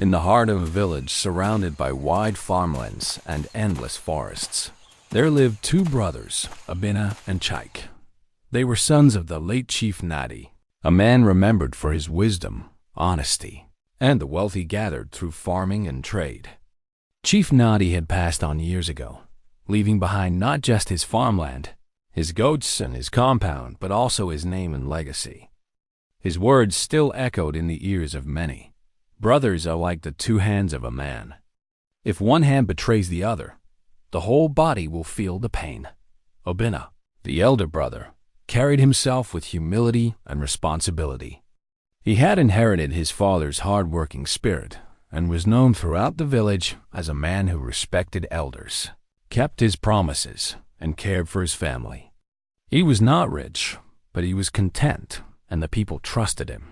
In the heart of a village surrounded by wide farmlands and endless forests, there lived two brothers, Abina and Chaik. They were sons of the late Chief Nadi, a man remembered for his wisdom, honesty, and the wealth he gathered through farming and trade. Chief Nadi had passed on years ago, leaving behind not just his farmland, his goats and his compound, but also his name and legacy. His words still echoed in the ears of many. Brothers are like the two hands of a man. If one hand betrays the other, the whole body will feel the pain. Obina, the elder brother, carried himself with humility and responsibility. He had inherited his father's hard-working spirit and was known throughout the village as a man who respected elders, kept his promises, and cared for his family. He was not rich, but he was content, and the people trusted him.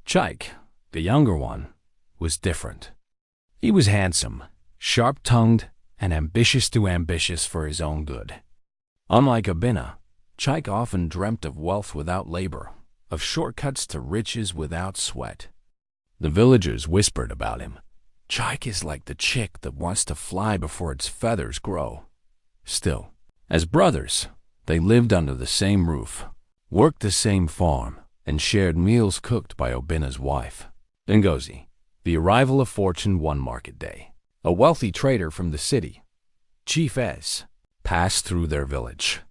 Chaik, the younger one, was different. He was handsome, sharp-tongued, and ambitious for his own good. Unlike Abina, Chaik often dreamt of wealth without labor, of shortcuts to riches without sweat. The villagers whispered about him. Chaik is like the chick that wants to fly before its feathers grow. Still, as brothers, they lived under the same roof, worked the same farm, and shared meals cooked by Obina's wife. Ngozi, the arrival of fortune one market day. A wealthy trader from the city, Chief Ez, passed through their village.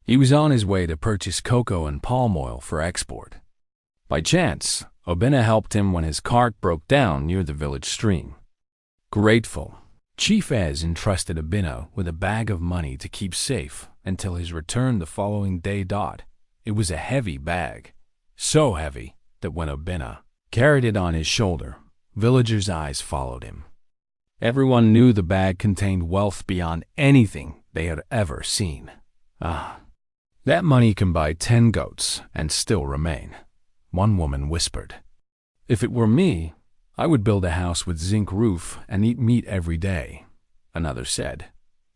He was on his way to purchase cocoa and palm oil for export. By chance, Obina helped him when his cart broke down near the village stream. Grateful, Chief Ez entrusted Obina with a bag of money to keep safe until his return the following day. It was a heavy bag, so heavy that when Obina carried it on his shoulder, villagers' eyes followed him. Everyone knew the bag contained wealth beyond anything they had ever seen. That money can buy 10 goats and still remain, one woman whispered. If it were me, I would build a house with zinc roof and eat meat every day, another said.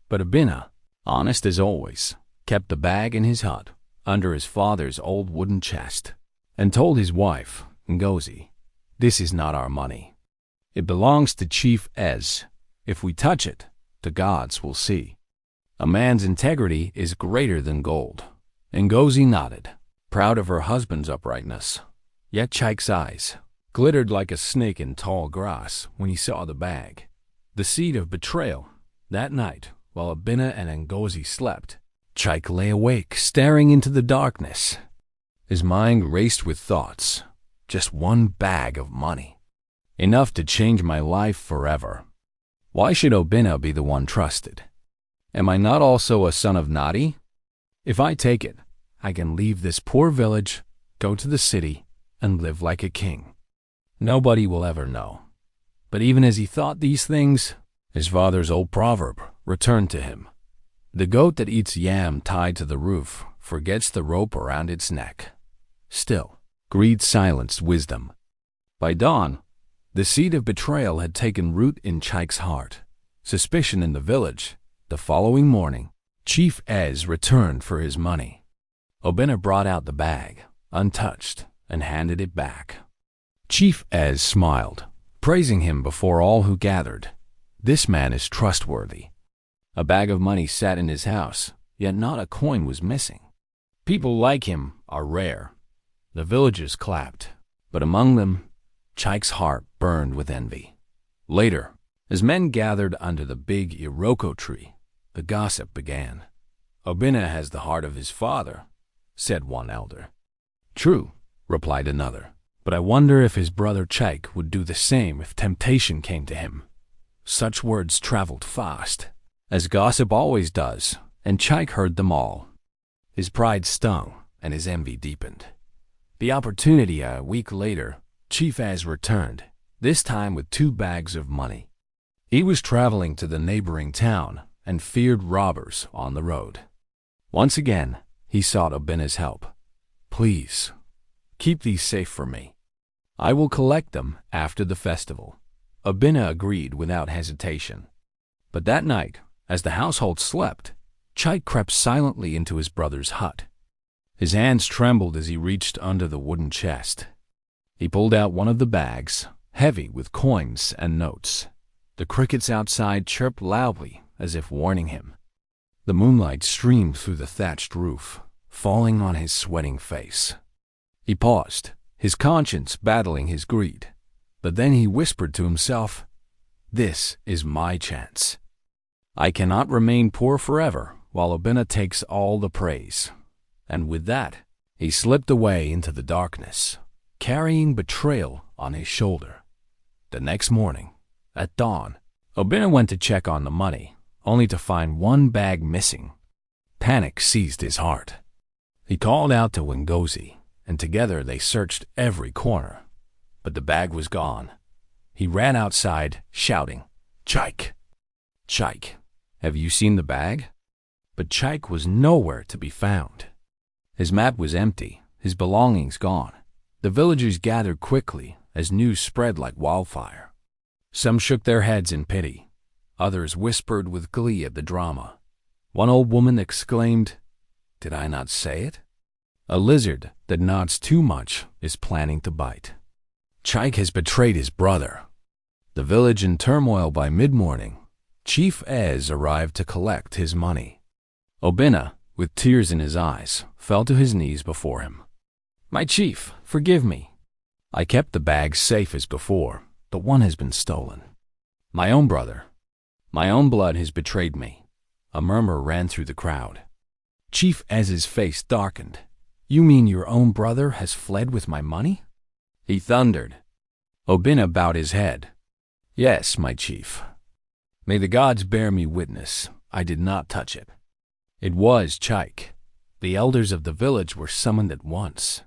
But Abina, honest as always, kept the bag in his hut under his father's old wooden chest and told his wife, Ngozi, "This is not our money. It belongs to Chief Ez. If we touch it, the gods will see. A man's integrity is greater than gold." Ngozi nodded, proud of her husband's uprightness. Yet Chaik's eyes glittered like a snake in tall grass when he saw the bag. The seed of betrayal. That night, while Abina and Ngozi slept, Chaik lay awake, staring into the darkness. His mind raced with thoughts. Just one bag of money. Enough to change my life forever. Why should Obina be the one trusted? Am I not also a son of Nadi? If I take it, I can leave this poor village, go to the city, and live like a king. Nobody will ever know. But even as he thought these things, his father's old proverb returned to him. The goat that eats yam tied to the roof forgets the rope around its neck. Still, greed silenced wisdom. By dawn, the seed of betrayal had taken root in Chaik's heart. Suspicion in the village. The following morning, Chief Ez returned for his money. Obina brought out the bag, untouched, and handed it back. Chief Ez smiled, praising him before all who gathered. This man is trustworthy. A bag of money sat in his house, yet not a coin was missing. People like him are rare. The villagers clapped, but among them, Chaik's heart burned with envy. Later, as men gathered under the big Iroko tree, the gossip began. Obina has the heart of his father, said one elder. True, replied another, but I wonder if his brother Chaik would do the same if temptation came to him. Such words traveled fast, as gossip always does, and Chaik heard them all. His pride stung, and his envy deepened. The opportunity a week later, Chief Ez returned, this time with 2 bags of money. He was traveling to the neighboring town and feared robbers on the road. Once again, he sought Obina's help. Please, keep these safe for me. I will collect them after the festival. Obina agreed without hesitation. But that night, as the household slept, Chaik crept silently into his brother's hut. His hands trembled as he reached under the wooden chest. He pulled out one of the bags heavy with coins and notes. The crickets outside chirped loudly as if warning him. The moonlight streamed through the thatched roof, falling on his sweating face. He paused, his conscience battling his greed. But then he whispered to himself, "This is my chance. I cannot remain poor forever while Obina takes all the praise." And with that, he slipped away into the darkness, carrying Betrayal on his shoulder. The next morning, at dawn, Obina went to check on the money, only to find one bag missing. Panic seized his heart. He called out to Ngozi, and together they searched every corner. But the bag was gone. He ran outside, shouting, "Chike! Chike, have you seen the bag?" But Chike was nowhere to be found. His map was empty, his belongings gone. The villagers gathered quickly as news spread like wildfire. Some shook their heads in pity. Others whispered with glee at the drama. One old woman exclaimed, "Did I not say it? A lizard that nods too much is planning to bite." Chike has betrayed his brother. The village in turmoil by mid-morning, Chief Ez arrived to collect his money. Obina, with tears in his eyes, fell to his knees before him. "My chief, forgive me. I kept the bag safe as before, but one has been stolen. My own brother, my own blood has betrayed me." A murmur ran through the crowd. Chief Ez's face darkened. "You mean your own brother has fled with my money?" he thundered. Obina bowed his head. "Yes, my chief. May the gods bear me witness, I did not touch it. It was Chike." The elders of the village were summoned at once.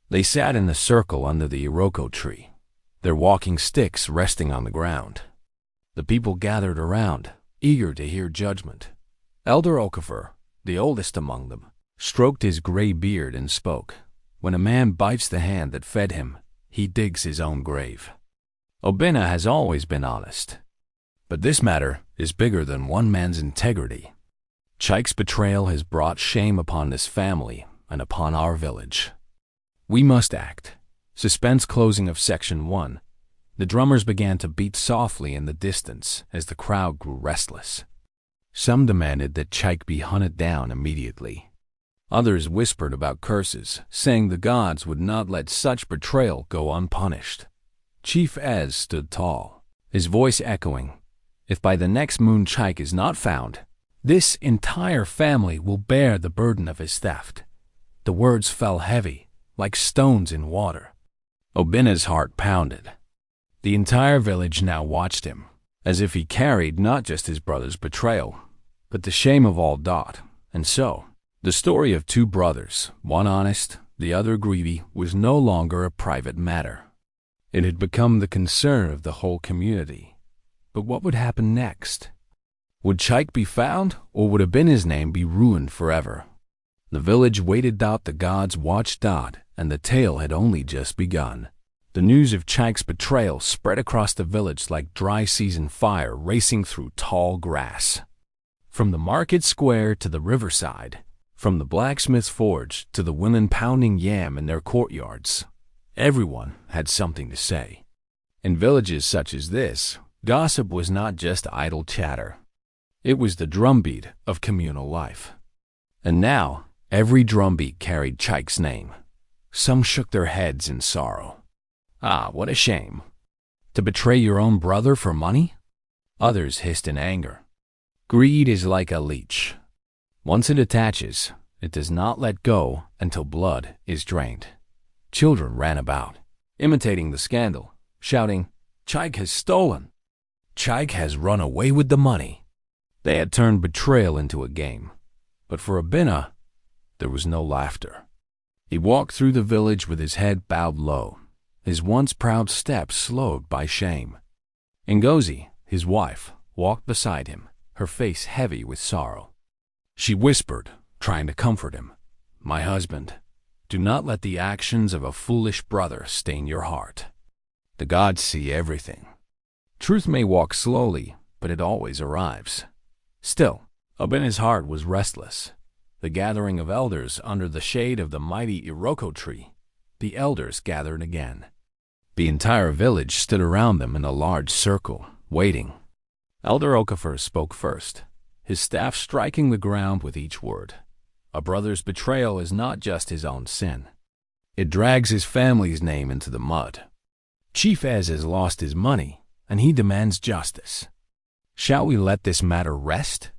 They sat in a circle under the iroko tree, their walking sticks resting on the ground. The people gathered around, eager to hear judgment. Elder Okafor, the oldest among them, stroked his gray beard and spoke. "When a man bites the hand that fed him, he digs his own grave." Obina has always been honest. But this matter is bigger than one man's integrity. Chike's betrayal has brought shame upon this family and upon our village. We must act. Suspense closing of Section 1. The drummers began to beat softly in the distance as the crowd grew restless. Some demanded that Chike be hunted down immediately. Others whispered about curses, saying the gods would not let such betrayal go unpunished. Chief Ez stood tall, his voice echoing, "If by the next moon Chike is not found, this entire family will bear the burden of his theft." The words fell heavy, like stones in water. Obina's heart pounded. The entire village now watched him, as if he carried not just his brother's betrayal, but the shame of all Dot. And so, the story of two brothers, one honest, the other greedy, was no longer a private matter. It had become the concern of the whole community. But what would happen next? Would Chike be found, or would Obina's name be ruined forever? The village waited out, the gods watched Dot, and the tale had only just begun. The news of Chike's betrayal spread across the village like dry season fire racing through tall grass. From the market square to the riverside, from the blacksmith's forge to the women pounding yam in their courtyards, everyone had something to say. In villages such as this, gossip was not just idle chatter. It was the drumbeat of communal life. And now, every drumbeat carried Chike's name. Some shook their heads in sorrow. "Ah, what a shame. To betray your own brother for money?" Others hissed in anger. Greed is like a leech. Once it attaches, it does not let go until blood is drained. Children ran about, imitating the scandal, shouting, "Chike has stolen! Chike has run away with the money!" They had turned betrayal into a game. But for Obina, there was no laughter. He walked through the village with his head bowed low, his once proud steps slowed by shame. Ngozi, his wife, walked beside him, her face heavy with sorrow. She whispered, trying to comfort him, "My husband, do not let the actions of a foolish brother stain your heart. The gods see everything. Truth may walk slowly, but it always arrives." Still, Obina's heart was restless. The gathering of elders under the shade of the mighty iroko tree. The elders gathered again. The entire village stood around them in a large circle, waiting. Elder Okafor spoke first, his staff striking the ground with each word. A brother's betrayal is not just his own sin. It drags his family's name into the mud. Chief Ez has lost his money, and he demands justice. Shall we let this matter rest?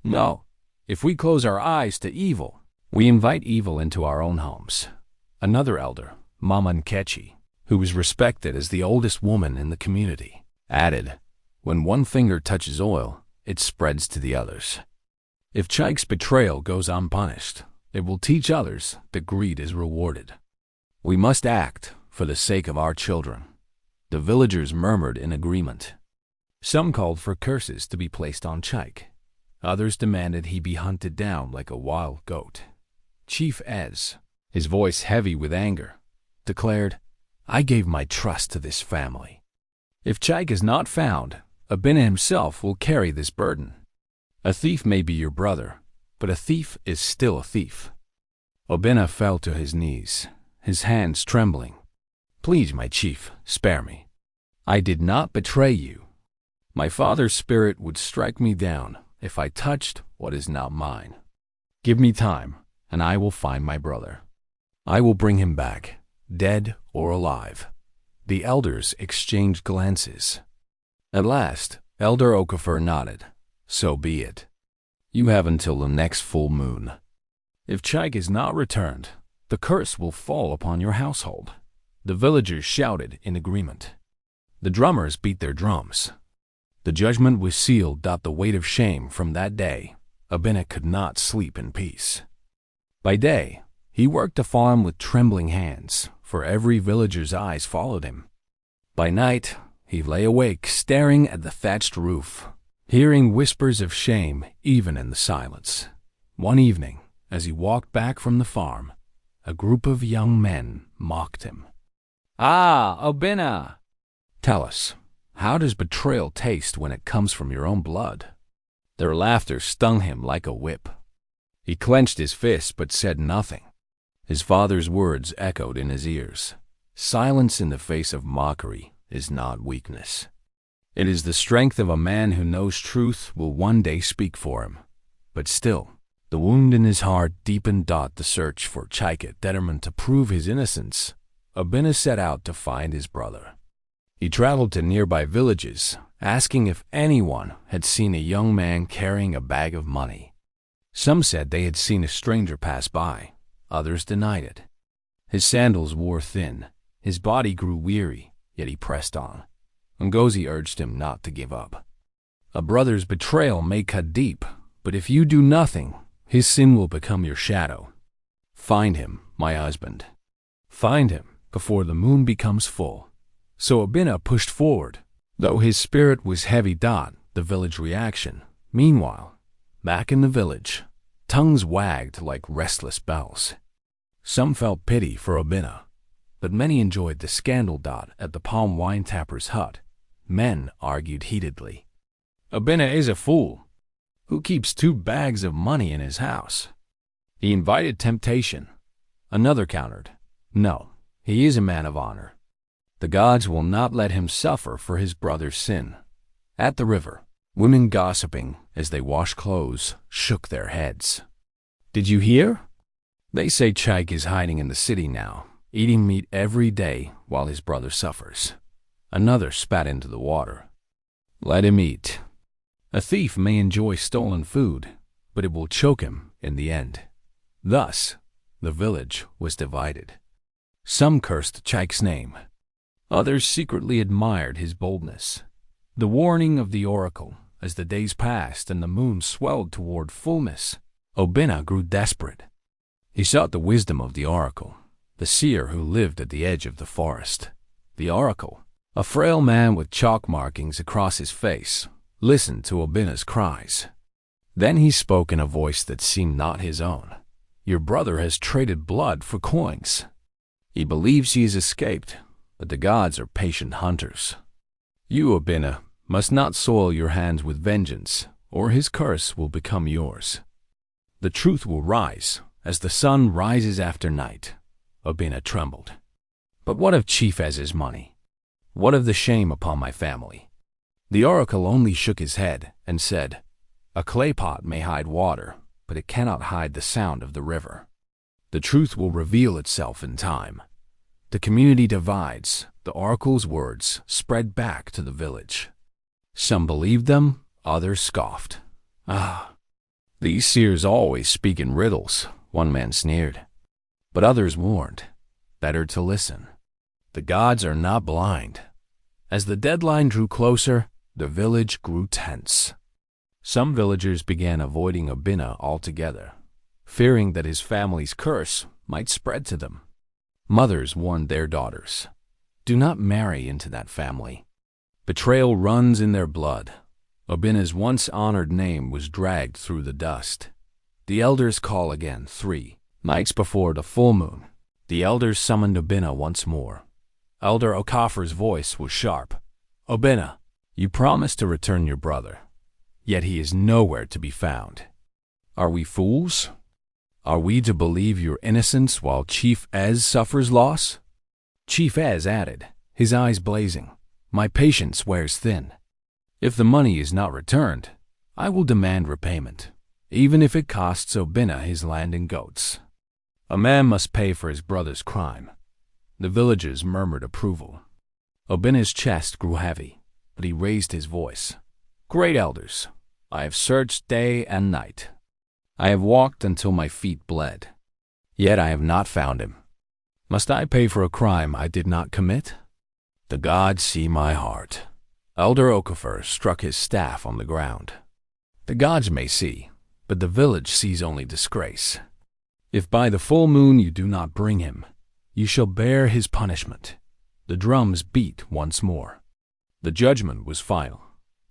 No. If we close our eyes to evil, we invite evil into our own homes. Another elder, Mama Nkechi, who was respected as the oldest woman in the community, added, "When one finger touches oil, it spreads to the others. If Chaik's betrayal goes unpunished, it will teach others that greed is rewarded. We must act for the sake of our children." The villagers murmured in agreement. Some called for curses to be placed on Chaik. Others demanded he be hunted down like a wild goat. Chief Ez, his voice heavy with anger, declared, "I gave my trust to this family. If Chaik is not found, Abina himself will carry this burden. A thief may be your brother, but a thief is still a thief." Abina fell to his knees, his hands trembling. "Please, my chief, spare me. I did not betray you. My father's spirit would strike me down if I touched what is not mine. Give me time, and I will find my brother. I will bring him back, dead or alive." The elders exchanged glances. At last, Elder Okafor nodded. "So be it. You have until the next full moon. If Chaik is not returned, the curse will fall upon your household." The villagers shouted in agreement. The drummers beat their drums. The judgment was sealed. The weight of shame from that day, Abina could not sleep in peace. By day, he worked the farm with trembling hands, for every villager's eyes followed him. By night, he lay awake staring at the thatched roof, hearing whispers of shame even in the silence. One evening, as he walked back from the farm, a group of young men mocked him. "Ah, Abina! Tell us, how does betrayal taste when it comes from your own blood?" Their laughter stung him like a whip. He clenched his fists but said nothing. His father's words echoed in his ears. Silence in the face of mockery is not weakness. It is the strength of a man who knows truth will one day speak for him. But still, the wound in his heart deepened. The search for Chaik, determined to prove his innocence, Abina set out to find his brother. He traveled to nearby villages, asking if anyone had seen a young man carrying a bag of money. Some said they had seen a stranger pass by. Others denied it. His sandals wore thin. His body grew weary, yet he pressed on. Ngozi urged him not to give up. "A brother's betrayal may cut deep, but if you do nothing, his sin will become your shadow. Find him, my husband. Find him before the moon becomes full." So Abina pushed forward, though his spirit was heavy. The village reaction. Meanwhile, back in the village, tongues wagged like restless bells. Some felt pity for Abina, but many enjoyed the scandal. At the palm wine tapper's hut, men argued heatedly. "Abina is a fool. Who keeps 2 bags of money in his house? He invited temptation." Another countered, "No, he is a man of honor. The gods will not let him suffer for his brother's sin." At the river, women gossiping as they washed clothes shook their heads. "Did you hear? They say Chaik is hiding in the city now, eating meat every day while his brother suffers." Another spat into the water. "Let him eat. A thief may enjoy stolen food, but it will choke him in the end." Thus, the village was divided. Some cursed Chaik's name. Others secretly admired his boldness. The warning of the oracle, as the days passed and the moon swelled toward fullness, Abina grew desperate. He sought the wisdom of the oracle, the seer who lived at the edge of the forest. The oracle, a frail man with chalk markings across his face, listened to Abina's cries. Then he spoke in a voice that seemed not his own. "Your brother has traded blood for coins. He believes he has escaped, but the gods are patient hunters. You, Abina, must not soil your hands with vengeance, or his curse will become yours. The truth will rise, as the sun rises after night." Abina trembled. But what of Chief Ez's money? What of the shame upon my family? The oracle only shook his head and said, "A clay pot may hide water, but it cannot hide the sound of the river. The truth will reveal itself in time." The community divides. The oracle's words spread back to the village. Some believed them, others scoffed. "Ah, these seers always speak in riddles," one man sneered. But others warned, "Better to listen. The gods are not blind." As the deadline drew closer, the village grew tense. Some villagers began avoiding Obina altogether, fearing that his family's curse might spread to them. Mothers warned their daughters, "Do not marry into that family. Betrayal runs in their blood." Obina's once honored name was dragged through the dust. The elders call again 3 nights before the full moon. The elders summoned Obina once more. Elder Okafor's voice was sharp. "Obina, you promised to return your brother, yet he is nowhere to be found. Are we fools? Are we to believe your innocence while Chief Ez suffers loss?" Chief Ez added, his eyes blazing, "My patience wears thin. If the money is not returned, I will demand repayment, even if it costs Obina his land and goats. A man must pay for his brother's crime." The villagers murmured approval. Obina's chest grew heavy, but he raised his voice. "Great elders, I have searched day and night. I have walked until my feet bled, yet I have not found him. Must I pay for a crime I did not commit? The gods see my heart." Elder Okafor struck his staff on the ground. "The gods may see, but the village sees only disgrace. If by the full moon you do not bring him, you shall bear his punishment." The drums beat once more. The judgment was final.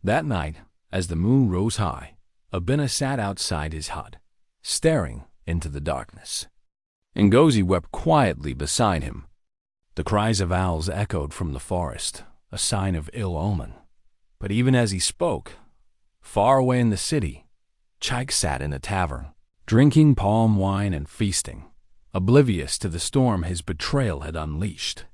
That night, as the moon rose high, Obina sat outside his hut, staring into the darkness. Ngozi wept quietly beside him. The cries of owls echoed from the forest, a sign of ill omen. But even as he spoke, far away in the city, Chaik sat in a tavern, drinking palm wine and feasting, oblivious to the storm his betrayal had unleashed.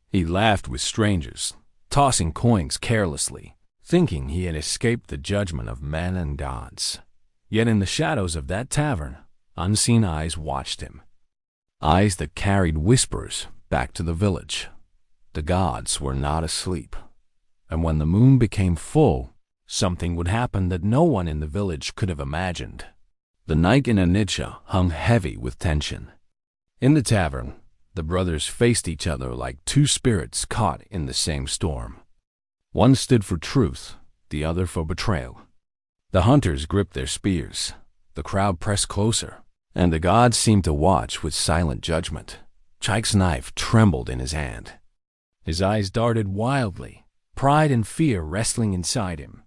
He laughed with strangers, tossing coins carelessly, thinking he had escaped the judgment of men and gods. Yet in the shadows of that tavern, unseen eyes watched him. Eyes that carried whispers back to the village. The gods were not asleep. And when the moon became full, something would happen that no one in the village could have imagined. The night in Anitsha hung heavy with tension. In the tavern, the brothers faced each other like two spirits caught in the same storm. One stood for truth, the other for betrayal. The hunters gripped their spears, the crowd pressed closer, and the gods seemed to watch with silent judgment. Chaik's knife trembled in his hand. His eyes darted wildly, pride and fear wrestling inside him.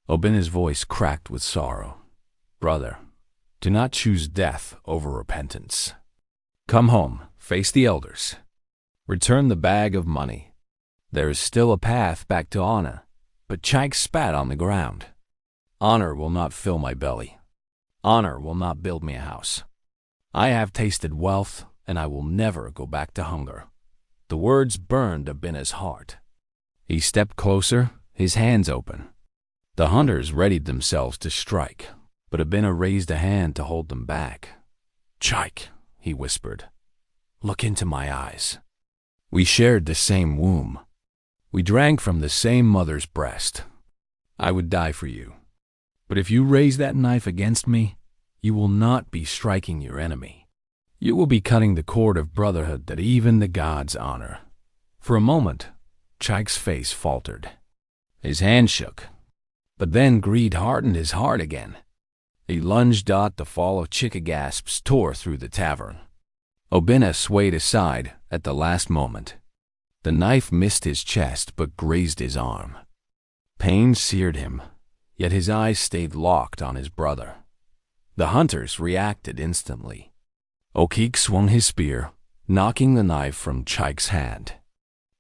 Obina's voice cracked with sorrow. "Brother, do not choose death over repentance. Come home, face the elders. Return the bag of money. There is still a path back to honor." But Chaik spat on the ground. "Honor will not fill my belly. Honor will not build me a house. I have tasted wealth, and I will never go back to hunger." The words burned Obina's heart. He stepped closer, his hands open. The hunters readied themselves to strike, but Obina raised a hand to hold them back. "Chaik," he whispered, "look into my eyes. We shared the same womb. We drank from the same mother's breast. I would die for you. But if you raise that knife against me, you will not be striking your enemy. You will be cutting the cord of brotherhood that even the gods honor." For a moment, Chaik's face faltered. His hand shook. But then greed hardened his heart again. He lunged out. The fall of chicken gasps tore through the tavern. Obina swayed aside at the last moment. The knife missed his chest but grazed his arm. Pain seared him, yet his eyes stayed locked on his brother. The hunters reacted instantly. Okik swung his spear, knocking the knife from Chaik's hand.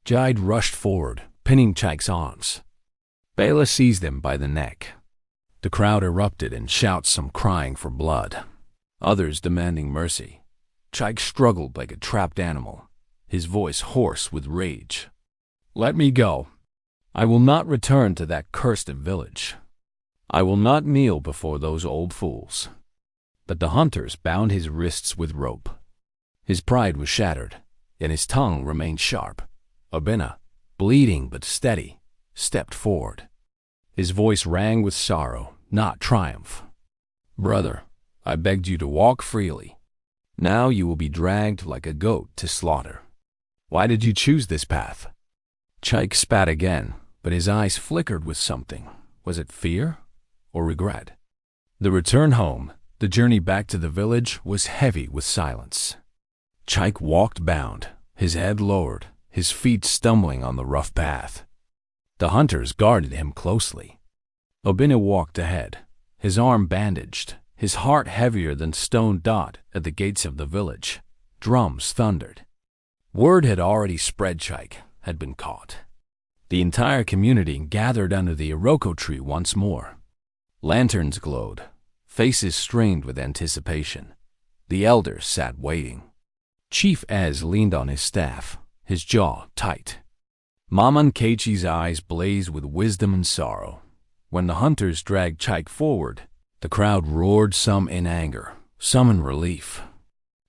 Jide rushed forward, pinning Chaik's arms. Bela seized him by the neck. The crowd erupted in shouts, some crying for blood, others demanding mercy. Chaik struggled like a trapped animal, his voice hoarse with rage. "Let me go. I will not return to that cursed village. I will not kneel before those old fools." But the hunters bound his wrists with rope. His pride was shattered, and his tongue remained sharp. Obinna, bleeding but steady, stepped forward. His voice rang with sorrow, not triumph. "Brother, I begged you to walk freely. Now you will be dragged like a goat to slaughter. Why did you choose this path?" Chike spat again, but his eyes flickered with something. Was it fear or regret? The return home, the journey back to the village, was heavy with silence. Chike walked bound, his head lowered, his feet stumbling on the rough path. The hunters guarded him closely. Obinna walked ahead, his arm bandaged, his heart heavier than stone dot at the gates of the village. Drums thundered. Word had already spread Chike had been caught. The entire community gathered under the iroko tree once more. Lanterns glowed, faces strained with anticipation. The elders sat waiting. Chief Ez leaned on his staff, his jaw tight. Maman Kechi's eyes blazed with wisdom and sorrow. When the hunters dragged Chike forward, the crowd roared, some in anger, some in relief.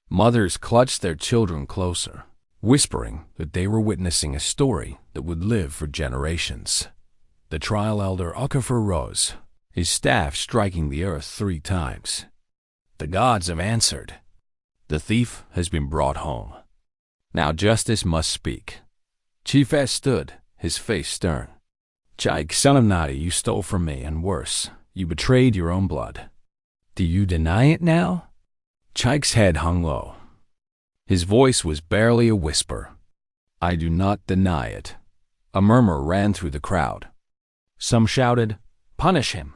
Mothers clutched their children closer, whispering that they were witnessing a story that would live for generations. The trial elder Okafor rose, his staff striking the earth 3 times. "The gods have answered. The thief has been brought home. Now justice must speak." Chief Ez stood, his face stern. "Chike, son of Nadi, you stole from me, and worse, you betrayed your own blood. Do you deny it now?" Chike's head hung low. His voice was barely a whisper. "I do not deny it." A murmur ran through the crowd. Some shouted, "Punish him."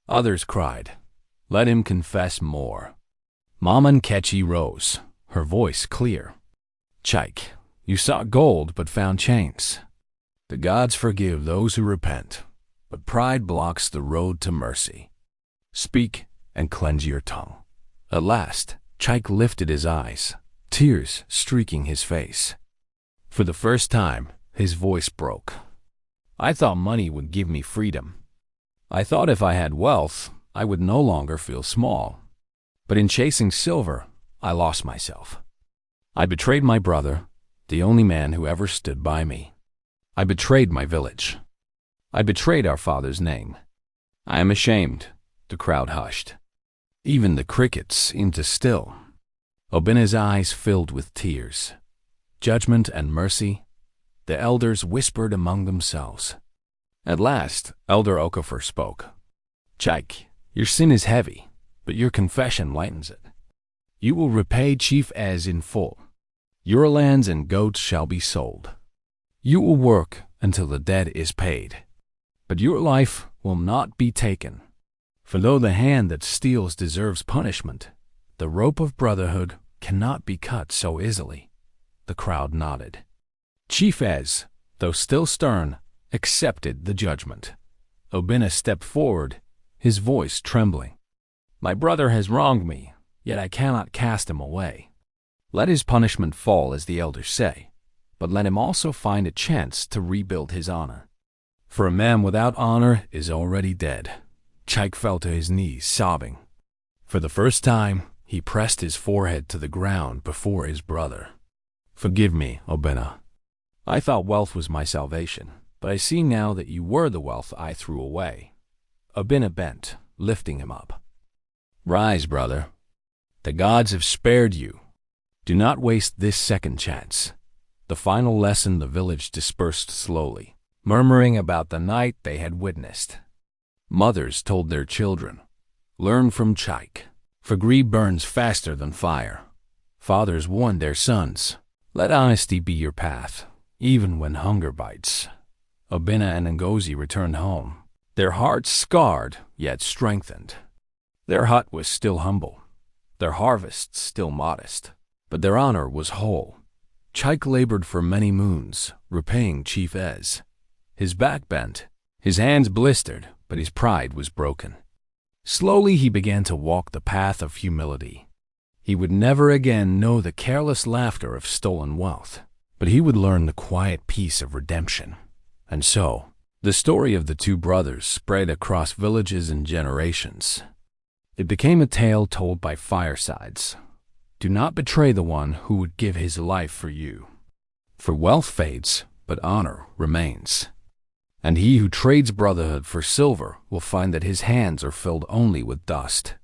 Others cried, "Let him confess more." Maman Kechi rose, her voice clear. "Chike, you sought gold but found chains. The gods forgive those who repent, but pride blocks the road to mercy. Speak and cleanse your tongue." At last, Chike lifted his eyes, tears streaking his face. For the first time, his voice broke. "I thought money would give me freedom. I thought if I had wealth, I would no longer feel small. But in chasing silver, I lost myself. I betrayed my brother, the only man who ever stood by me. I betrayed my village. I betrayed our father's name. I am ashamed." The crowd hushed. Even the crickets seemed to still. Obinna's eyes filled with tears. Judgment and mercy, the elders whispered among themselves. At last, Elder Okafor spoke. "Chike, your sin is heavy, but your confession lightens it. You will repay Chief Ez in full. Your lands and goats shall be sold. You will work until the debt is paid. But your life will not be taken. For though the hand that steals deserves punishment, the rope of brotherhood cannot be cut so easily." The crowd nodded. Chief Ez, though still stern, accepted the judgment. Obinna stepped forward, his voice trembling. "My brother has wronged me, yet I cannot cast him away. Let his punishment fall, as the elders say, but let him also find a chance to rebuild his honor. For a man without honor is already dead." Chike fell to his knees, sobbing. For the first time, he pressed his forehead to the ground before his brother. "Forgive me, Obinna. I thought wealth was my salvation, but I see now that you were the wealth I threw away." Obinna bent, lifting him up. "Rise, brother. The gods have spared you. Do not waste this second chance." The final lesson, the village dispersed slowly, murmuring about the night they had witnessed. Mothers told their children, "Learn from Chike, for greed burns faster than fire." Fathers warned their sons, "Let honesty be your path, even when hunger bites." Obinna and Ngozi returned home, their hearts scarred yet strengthened. Their hut was still humble, their harvest still modest, but their honor was whole. Chike labored for many moons, repaying Chief Ez. His back bent, his hands blistered, but his pride was broken. Slowly he began to walk the path of humility. He would never again know the careless laughter of stolen wealth. but he would learn the quiet peace of redemption. And so, the story of the two brothers spread across villages and generations. It became a tale told by firesides. Do not betray the one who would give his life for you. For wealth fades, but honor remains. And he who trades brotherhood for silver will find that his hands are filled only with dust.